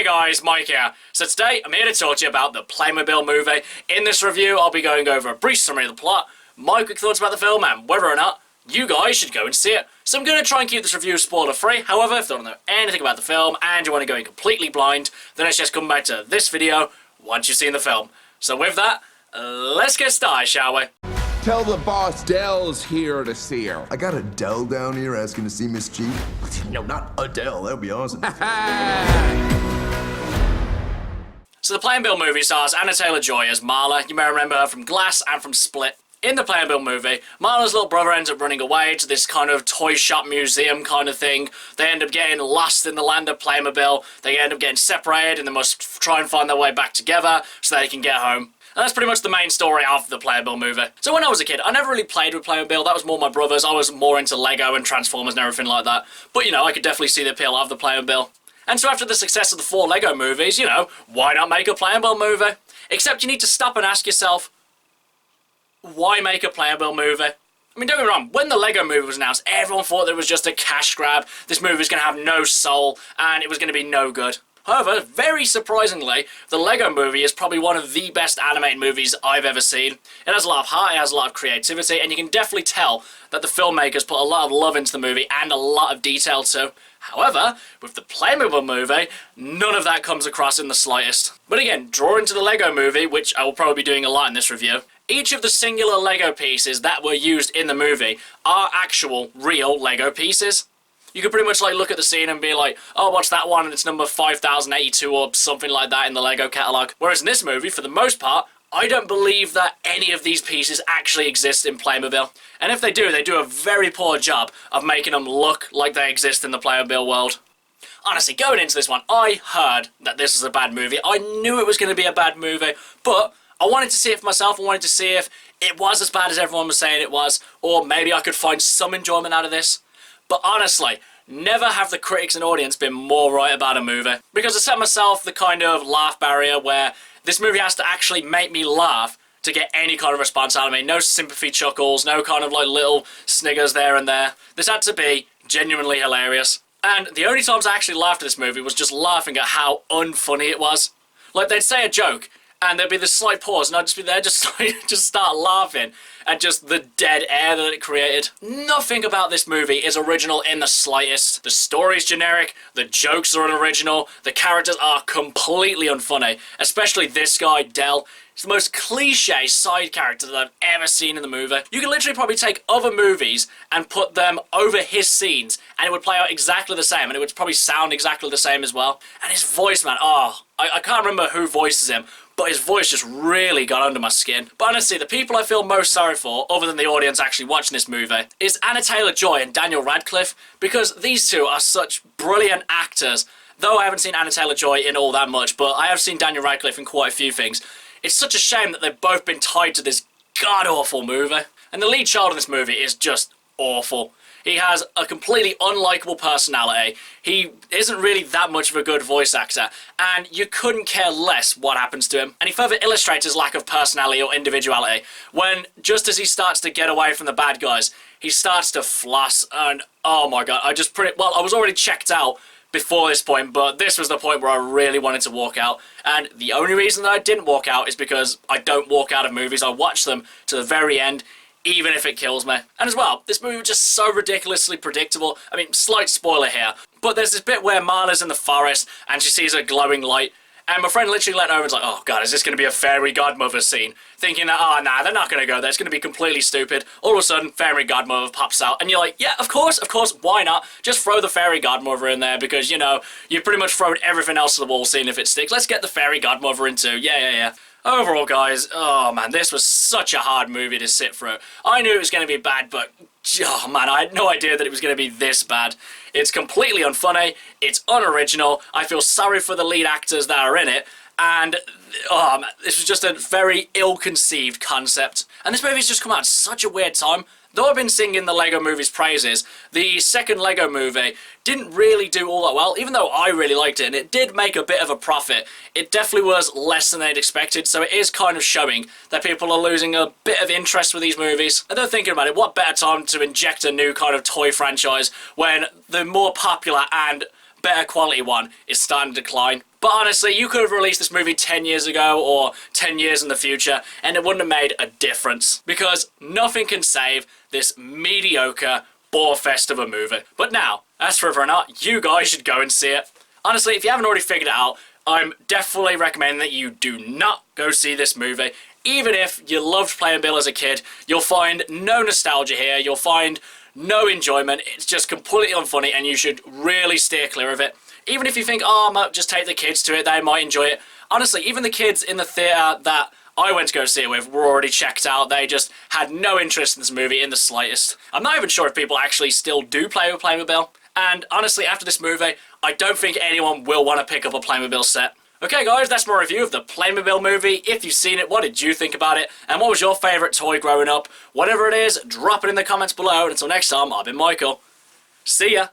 Hey guys, Mike here. So today I'm here to talk to you about the Playmobil movie. In this review I'll be going over a brief summary of the plot, my quick thoughts about the film and whether or not you guys should go and see it. So I'm going to try and keep this review spoiler free. However, if you don't know anything about the film and you want to go in completely blind, then let's just come back to this video once you've seen the film. So with that, let's get started, shall we? Tell the boss Dell's here to see her. I got Adele down here asking to see Miss G. No, not Adele. That would be awesome. So the Playmobil movie stars Anna Taylor-Joy as Marla. You may remember her from Glass and from Split. In the Playmobil movie, Marla's little brother ends up running away to this kind of toy shop museum kind of thing. They end up getting lost in the land of Playmobil. They end up getting separated and they must try and find their way back together so they can get home. And that's pretty much the main story of the Playmobil movie. So when I was a kid, I never really played with Playmobil. That was more my brothers. I was more into Lego and Transformers and everything like that. But, you know, I could definitely see the appeal of the Playmobil. And so after the success of the 4 Lego movies, you know, why not make a Playmobil movie? Except you need to stop and ask yourself, why make a Playmobil movie? I mean, don't get me wrong, when the Lego movie was announced, everyone thought it was just a cash grab. This movie was going to have no soul, and it was going to be no good. However, very surprisingly, the Lego movie is probably one of the best animated movies I've ever seen. It has a lot of heart, it has a lot of creativity, and you can definitely tell that the filmmakers put a lot of love into the movie and a lot of detail too. However, with the Playmobil movie, none of that comes across in the slightest. But again, drawing to the Lego movie, which I will probably be doing a lot in this review, each of the singular Lego pieces that were used in the movie are actual, real Lego pieces. You could pretty much like look at the scene and be like, oh, what's that one? And it's number 5082 or something like that in the Lego catalogue. Whereas in this movie, for the most part, I don't believe that any of these pieces actually exist in Playmobil. And if they do a very poor job of making them look like they exist in the Playmobil world. Honestly, going into this one, I heard that this was a bad movie. I knew it was going to be a bad movie, but I wanted to see it for myself. I wanted to see if it was as bad as everyone was saying it was, or maybe I could find some enjoyment out of this. But honestly, never have the critics and audience been more right about a movie. Because I set myself the kind of laugh barrier where this movie has to actually make me laugh to get any kind of response out of me. No sympathy chuckles, no kind of like little sniggers there and there. This had to be genuinely hilarious. And the only times I actually laughed at this movie was just laughing at how unfunny it was. Like, they'd say a joke, and there'd be this slight pause, and I'd just be there, just start laughing at just the dead air that it created. Nothing about this movie is original in the slightest. The story's generic, the jokes are unoriginal, the characters are completely unfunny, especially this guy, Dell. He's the most cliche side character that I've ever seen in the movie. You could literally probably take other movies and put them over his scenes, and it would play out exactly the same, and it would probably sound exactly the same as well. And his voice, man, I can't remember who voices him, but his voice just really got under my skin. But honestly, the people I feel most sorry for, other than the audience actually watching this movie, is Anna Taylor-Joy and Daniel Radcliffe, because these two are such brilliant actors. Though I haven't seen Anna Taylor-Joy in all that much, but I have seen Daniel Radcliffe in quite a few things. It's such a shame that they've both been tied to this god-awful movie. And the lead child in this movie is just awful. He has a completely unlikable personality. He isn't really that much of a good voice actor, and you couldn't care less what happens to him. And he further illustrates his lack of personality or individuality when, just as he starts to get away from the bad guys, he starts to floss, and oh my god, I was already checked out before this point, but this was the point where I really wanted to walk out. And the only reason that I didn't walk out is because I don't walk out of movies. I watch them to the very end, even if it kills me. And as well, this movie was just so ridiculously predictable. I mean, slight spoiler here, but there's this bit where Marla's in the forest and she sees a glowing light, and my friend literally leant over and was like, oh god, is this going to be a fairy godmother scene? Thinking that, oh nah, they're not going to go there, it's going to be completely stupid. All of a sudden, fairy godmother pops out, and you're like, yeah, of course, why not? Just throw the fairy godmother in there, because, you know, you've pretty much thrown everything else to the wall, seeing if it sticks. Let's get the fairy godmother in too, yeah. Overall, guys, oh man, this was such a hard movie to sit through. I knew it was going to be bad, but oh man, I had no idea that it was going to be this bad. It's completely unfunny, it's unoriginal, I feel sorry for the lead actors that are in it, and oh man, this was just a very ill-conceived concept. And this movie's just come out at such a weird time. Though I've been singing the Lego movie's praises, the second Lego movie didn't really do all that well, even though I really liked it, and it did make a bit of a profit. It definitely was less than they'd expected, so it is kind of showing that people are losing a bit of interest with these movies. And then thinking about it, what better time to inject a new kind of toy franchise when the more popular and better quality one is starting to decline. But honestly, you could have released this movie 10 years ago or 10 years in the future, and it wouldn't have made a difference. Because nothing can save this mediocre bore fest of a movie. But now, as for whether or not, you guys should go and see it. Honestly, if you haven't already figured it out, I'm definitely recommending that you do not go see this movie. Even if you loved Playmobil as a kid, you'll find no nostalgia here, you'll find no enjoyment, it's just completely unfunny, and you should really steer clear of it. Even if you think, oh, I might just take the kids to it, they might enjoy it. Honestly, even the kids in the theatre that I went to go see it with were already checked out. They just had no interest in this movie in the slightest. I'm not even sure if people actually still do play with Playmobil. And honestly, after this movie, I don't think anyone will want to pick up a Playmobil set. Okay guys, that's my review of the Playmobil movie. If you've seen it, what did you think about it? And what was your favourite toy growing up? Whatever it is, drop it in the comments below. And until next time, I've been Michael. See ya!